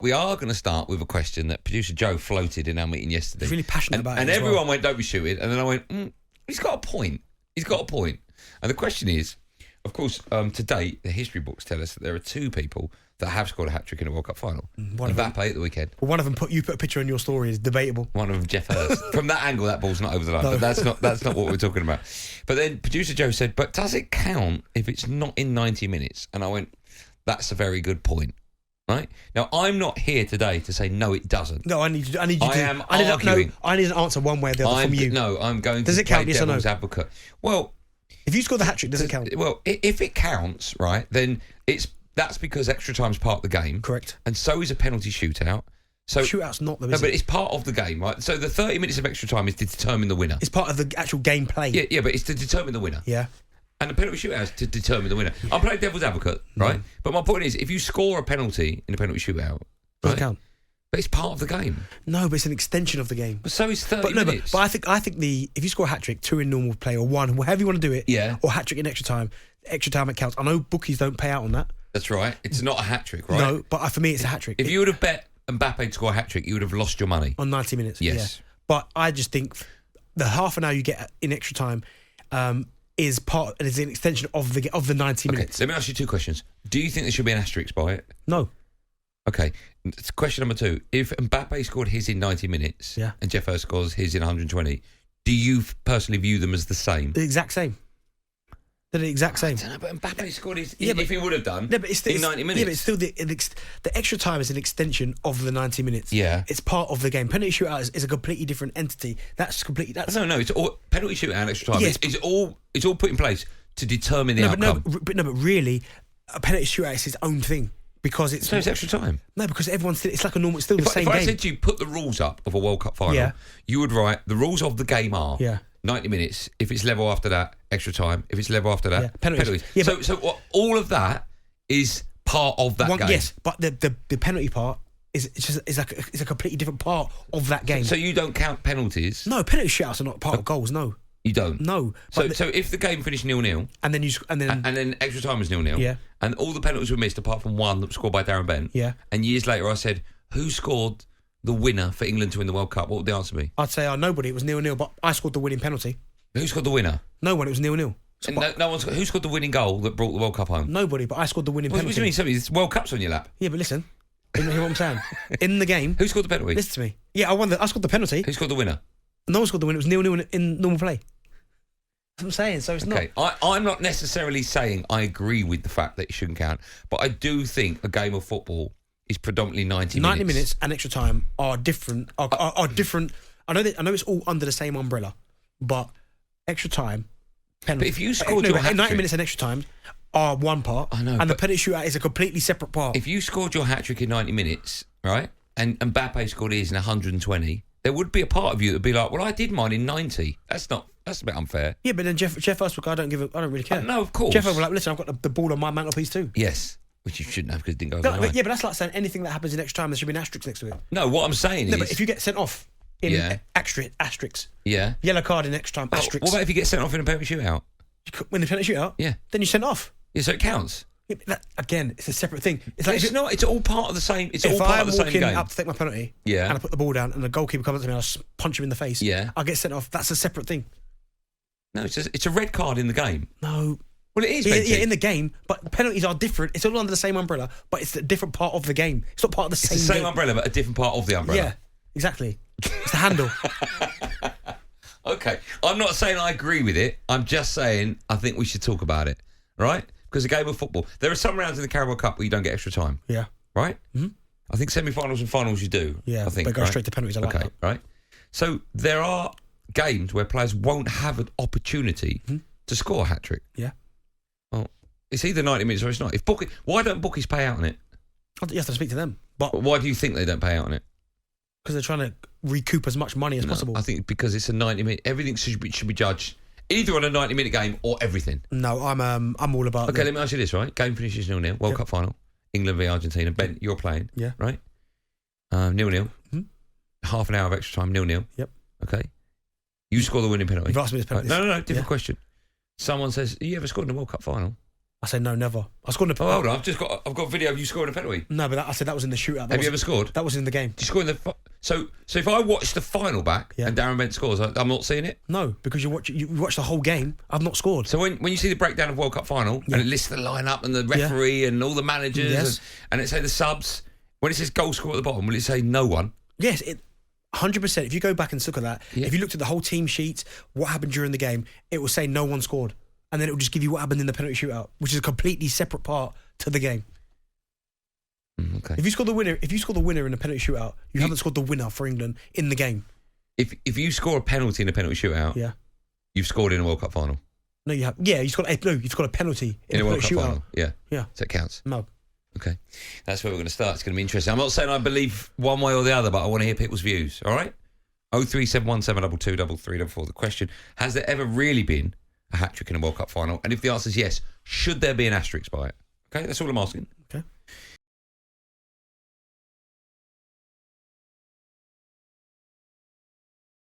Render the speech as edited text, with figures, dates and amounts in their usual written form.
we are going to start with a question that producer Joe floated in our meeting yesterday. He's really passionate about it. And everyone went, don't be stupid. And then I went, he's got a point. He's got a point. And the question is, of course, to date, the history books tell us that there are 2 people that have scored a hat-trick in a World Cup final. Mbappe at the weekend. Well, one of them you put a picture in your story is debatable. One of them, Geoff Hurst. From that angle, that ball's not over the line. No. But that's not what we're talking about. But then producer Joe said, but does it count if it's not in 90 minutes? And I went, that's a very good point. Right? Now, I'm not here today to say, no, it doesn't. No, I need you to... I need an answer one way or the other from you. No, I'm going to play devil's advocate. Well... If you score the hat-trick, does it count? Well, if it counts, right, then that's because extra time's part of the game. Correct. And so is a penalty shootout. So shootout's not the... No, but it's part of the game, right? So the 30 minutes of extra time is to determine the winner. It's part of the actual game play. Yeah, but it's to determine the winner. Yeah. And the penalty shootout is to determine the winner. I'm playing devil's advocate, right? But my point is, if you score a penalty in a penalty shootout... Doesn't count. But it's part of the game. No, but it's an extension of the game. But so is 30 minutes. But I think if you score a hat-trick, 2 in normal play or 1, however you want to do it, or hat-trick in extra time it counts. I know bookies don't pay out on that. That's right. It's not a hat-trick, right? No, but for me it's a hat-trick. If you would have bet Mbappe to score a hat-trick, you would have lost your money. On 90 minutes, yes. Yeah. But I just think the half an hour you get in extra time is an extension of the 90 minutes. Let me ask you 2 questions. Do you think there should be an asterisk by it? No. Okay. Question number 2. If Mbappe scored his in 90 minutes and Geoff Hurst scores his in 120, do you personally view them as the same? The exact same. They're the exact same. I don't know, but Mbappe scored his... if he would have done in 90 minutes. Yeah, but it's still the extra time is an extension of the 90 minutes. Yeah. It's part of the game. Penalty shootout is a completely different entity. No, it's all... Penalty shootout and extra time. Yes. It's all put in place to determine the outcome. But really, a penalty shootout is its own thing. Because it's... So it's extra time. No, because it's like a normal... It's still the same game. If I said to you, put the rules up of a World Cup final, you would write, the rules of the game are 90 minutes. If it's level after that, extra time. If it's level after that, penalties. Yeah, so all of that is part of that game. Yes, but the penalty part is a completely different part of that game. So you don't count penalties? No, penalty shoutouts are not part of goals, no. You don't? No. So if the game finished 0-0 and then extra time was 0-0, and all the penalties were missed apart from one that was scored by Darren Bent, and years later I said, who scored the winner for England to win the World Cup? What would the answer be? I'd say nobody. It was 0-0, but I scored the winning penalty. Who scored the winner? No one. It was 0-0. So no one. Who scored the winning goal that brought the World Cup home? Nobody, but I scored the winning penalty. What do you mean? Somebody, it's World Cup's on your lap. Yeah, but listen. You hear what I'm saying? In the game, who scored the penalty? Listen to me. Yeah, I scored the penalty. Who scored the winner? No one scored the winner. It was 0-0 in normal play. That's what I'm saying. So it's not. Okay, I'm not necessarily saying I agree with the fact that it shouldn't count, but I do think a game of football is predominantly 90 minutes. 90 minutes and extra time are different. Are different. I know it's all under the same umbrella, but extra time, penalty. But if you scored your hat-trick, 90 minutes and extra time are one part, I know, and the penalty shootout is a completely separate part. If you scored your hat-trick in 90 minutes, right, and Mbappe scored his in 120, there would be a part of you that would be like, well, I did mine in 90. That's a bit unfair. Yeah, but then Geoff Hurst, I don't really care. No, of course. Geoff Hurst was like, listen, I've got the ball on my mantelpiece too. Yes. Which you shouldn't have because it didn't go over the line. Yeah, but that's like saying anything that happens in extra time, there should be an asterisk next to it. No, what I'm saying is... but if you get sent off in asterisks, yellow card in extra time, asterisks. What about if you get sent off in a penalty shootout? When the penalty shootout? Yeah. Then you're sent off. Yeah, so it counts. Yeah, again, it's a separate thing. It's like it's not. It's all part of the same. It's all part of the same game. If I'm walking up to take my penalty, and I put the ball down, and the goalkeeper comes up to me, and I punch him in the face. Yeah, I get sent off. That's a separate thing. No, it's a red card in the game. No. Well, it is. Yeah, in the game, but penalties are different. It's all under the same umbrella, but it's a different part of the game. It's not part of the same. It's the same game. umbrella, but a different part of the umbrella. Yeah, exactly. It's the handle. Okay, I'm not saying I agree with it. I'm just saying I think we should talk about it, right? Because a game of football, there are some rounds in the Carabao Cup where you don't get extra time. Yeah. Right? Mm-hmm. I think semi-finals and finals you do. Yeah, I think, they go straight to penalties. I like that. Right? So there are games where players won't have an opportunity to score a hat-trick. Yeah. Well, it's either 90 minutes or it's not. Why don't bookies pay out on it? You have to speak to them. But why do you think they don't pay out on it? Because they're trying to recoup as much money as possible. I think because it's a 90-minute... Everything should be judged either on a 90-minute game or everything. No, I'm all about... Okay, let me ask you this, right? Game finishes 0-0, World Cup final, England v Argentina. Ben, you're playing, right? 0-0. Mm-hmm. Half an hour of extra time, 0-0. Yep. Okay. You score the winning penalty. You've asked me this penalty. No, different question. Someone says, you ever scored in a World Cup final? I say no, never. I scored in the. Oh, hold on. I've got a video of you scoring a penalty. No, but I said that was in the shootout. Have you ever scored? That was in the game. Did you score in the? So if I watch the final back and Darren Bent scores, I'm not seeing it. No, because you watch the whole game. I've not scored. So when you see the breakdown of World Cup final and it lists the lineup and the referee and all the managers and it say the subs, when it says goal scorer at the bottom, will it say no one? Yes, 100%. If you go back and look at that, if you looked at the whole team sheet, what happened during the game, it will say no one scored. And then it will just give you what happened in the penalty shootout, which is a completely separate part to the game. Okay. If you score the winner in a penalty shootout, you haven't scored the winner for England in the game. If you score a penalty in a penalty shootout, you've scored in a World Cup final. No, you have. Yeah, you've scored a penalty in a World penalty Cup shootout. final. Yeah. Yeah. So it counts. No. Okay. That's where we're going to start. It's going to be interesting. I'm not saying I believe one way or the other, but I want to hear people's views. All right? 03717223344. The question: has there ever really been a hat-trick in a World Cup final? And if the answer is yes, should there be an asterisk by it? Okay, that's all I'm asking.